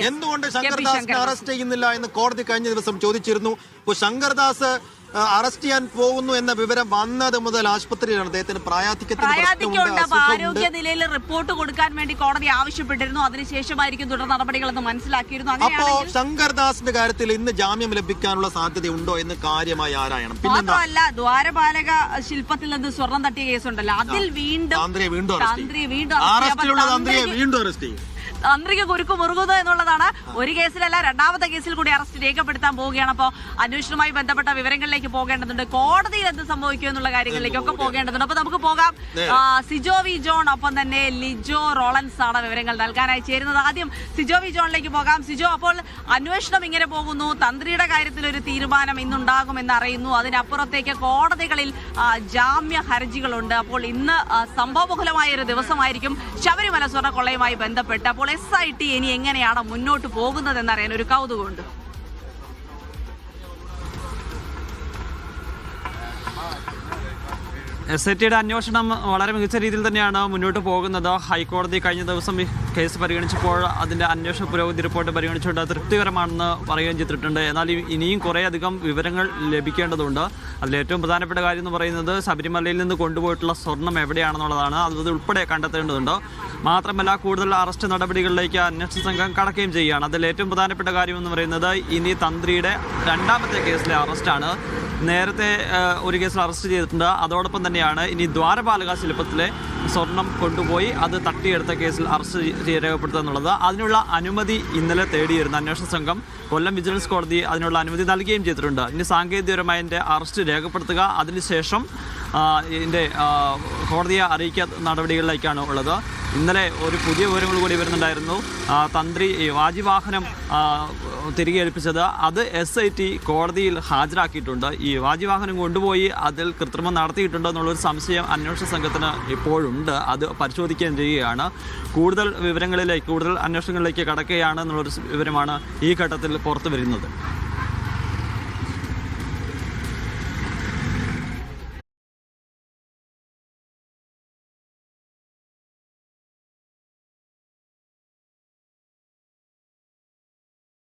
എന്തുകൊണ്ട് ശങ്കർദാസിനെ അറസ്റ്റ് ചെയ്യുന്നില്ല എന്ന് കോടതി കഴിഞ്ഞ ദിവസം ചോദിച്ചിരുന്നു. ഇപ്പോൾ ശങ്കർദാസ് അറസ്റ്റ് ചെയ്യാൻ പോകുന്നു എന്ന വിവരം വന്നത് മുതൽ ആശുപത്രിയിലാണ്. അദ്ദേഹത്തിന് പ്രായാധിക്യമുണ്ട്. ആരോഗ്യ നിലയിൽ റിപ്പോർട്ട് കൊടുക്കാൻ വേണ്ടി കോടതി ആവശ്യപ്പെട്ടിരുന്നു. അതിനുശേഷമായിരിക്കും തുടർ നടപടികളെന്ന് മനസ്സിലാക്കിയിരുന്നു. അപ്പോ ശങ്കർദാസിന്റെ കാര്യത്തിൽ ഇന്ന് ജാമ്യം ലഭിക്കാനുള്ള സാധ്യതയുണ്ടോ എന്ന് കാര്യമായി ആരായണം. മാത്രമല്ല, ദ്വാരപാലക ശില്പത്തിൽ നിന്ന് സ്വർണം തട്ടിയ കേസുണ്ടല്ലോ, അതിൽ വീണ്ടും അറസ്റ്റ് ചെയ്യും. തന്ത്രിക്ക് കുരുക്ക് മുറുകുന്നു എന്നുള്ളതാണ്. ഒരു കേസിലല്ല, രണ്ടാമത്തെ കേസിൽ കൂടി അറസ്റ്റ് രേഖപ്പെടുത്താൻ പോവുകയാണ്. അപ്പോൾ അന്വേഷണവുമായി ബന്ധപ്പെട്ട വിവരങ്ങളിലേക്ക് പോകേണ്ടതുണ്ട്. കോടതിയിൽ എന്ത് സംഭവിക്കും എന്നുള്ള കാര്യങ്ങളിലേക്കൊക്കെ പോകേണ്ടതുണ്ട്. അപ്പൊ നമുക്ക് പോകാം. സിജോ വി ജോൺ, ഒപ്പം തന്നെ ലിജോ റോളൻസ് ആണ് വിവരങ്ങൾ നൽകാനായി ചേരുന്നത്. ആദ്യം സിജോ വി ജോണിലേക്ക് പോകാം. സിജോ, അപ്പോൾ അന്വേഷണം ഇങ്ങനെ പോകുന്നു. തന്ത്രിയുടെ കാര്യത്തിൽ ഒരു തീരുമാനം ഇന്നുണ്ടാകുമെന്ന് അറിയുന്നു. അതിനപ്പുറത്തേക്ക് കോടതികളിൽ ജാമ്യ ഹർജികളുണ്ട്. അപ്പോൾ ഇന്ന് സംഭവബഹുലമായ ഒരു ദിവസമായിരിക്കും ശബരിമല സ്വർണ്ണക്കൊള്ളയുമായി ബന്ധപ്പെട്ട്. അപ്പോൾ SIT ഇനി എങ്ങനെയാണ് മുന്നോട്ട് പോകുന്നതെന്നറിയാൻ ഒരു കൗതുകമുണ്ട്. SITയുടെ അന്വേഷണം വളരെ മികച്ച രീതിയിൽ തന്നെയാണ് മുന്നോട്ട് പോകുന്നത്. ഹൈക്കോടതി കഴിഞ്ഞ ദിവസം ഈ കേസ് പരിഗണിച്ചപ്പോൾ അതിൻ്റെ അന്വേഷണ പുരോഗതി റിപ്പോർട്ട് പരിഗണിച്ചുകൊണ്ട് തൃപ്തികരമാണെന്ന് പറയുകയും ചെയ്തിട്ടുണ്ട്. എന്നാൽ ഇനിയും കുറേയധികം വിവരങ്ങൾ ലഭിക്കേണ്ടതുണ്ട്. അതിലേറ്റവും പ്രധാനപ്പെട്ട കാര്യം എന്ന് പറയുന്നത് ശബരിമലയിൽ നിന്ന് കൊണ്ടുപോയിട്ടുള്ള സ്വർണം എവിടെയാണെന്നുള്ളതാണ്. അത് ഉൾപ്പെടെ കണ്ടെത്തേണ്ടതുണ്ട്. മാത്രമല്ല, കൂടുതൽ അറസ്റ്റ് നടപടികളിലേക്ക് അന്വേഷണ സംഘം കടക്കുകയും ചെയ്യുകയാണ്. അതിലേറ്റവും പ്രധാനപ്പെട്ട കാര്യം എന്ന് പറയുന്നത് ഇനി തന്ത്രിയുടെ രണ്ടാമത്തെ കേസിലെ അറസ്റ്റാണ്. നേരത്തെ ഒരു കേസിൽ അറസ്റ്റ് ചെയ്തിട്ടുണ്ട്. അതോടൊപ്പം തന്നെയാണ് ഇനി ദ്വാരപാലക ശില്പത്തിലെ സ്വർണം കൊണ്ടുപോയി അത് തട്ടിയെടുത്ത കേസിൽ അറസ്റ്റ് രേഖപ്പെടുത്തുക എന്നുള്ളത്. അതിനുള്ള അനുമതി ഇന്നലെ തേടിയിരുന്ന അന്വേഷണ സംഘം കൊല്ലം വിജിലൻസ് കോടതി അതിനുള്ള അനുമതി നൽകുകയും ചെയ്തിട്ടുണ്ട്. ഇനി സാങ്കേതികപരമായി അതിൻ്റെ അറസ്റ്റ് രേഖപ്പെടുത്തുക, അതിനുശേഷം ഇതിൻ്റെ കോടതിയെ അറിയിക്കുക നടപടികളിലേക്കാണ് ഉള്ളത്. ഇന്നലെ ഒരു പുതിയ വിവരങ്ങൾ കൂടി വരുന്നുണ്ടായിരുന്നു. തന്ത്രി വാജിവാഹനം തിരികെ ഏൽപ്പിച്ചത് അത് SIT കോടതിയിൽ ഹാജരാക്കിയിട്ടുണ്ട്. ഈ വാജിവാഹനം കൊണ്ടുപോയി അതിൽ കൃത്രിമം നടത്തിയിട്ടുണ്ടോ എന്നുള്ളൊരു സംശയം അന്വേഷണ സംഘത്തിന് ഇപ്പോഴുണ്ട്. അത് പരിശോധിക്കുകയും ചെയ്യുകയാണ്. കൂടുതൽ വിവരങ്ങളിലേക്ക്, കൂടുതൽ അന്വേഷണങ്ങളിലേക്ക് കടക്കുകയാണ് എന്നുള്ളൊരു വിവരമാണ് ഈ ഘട്ടത്തിൽ പുറത്തു വരുന്നത്.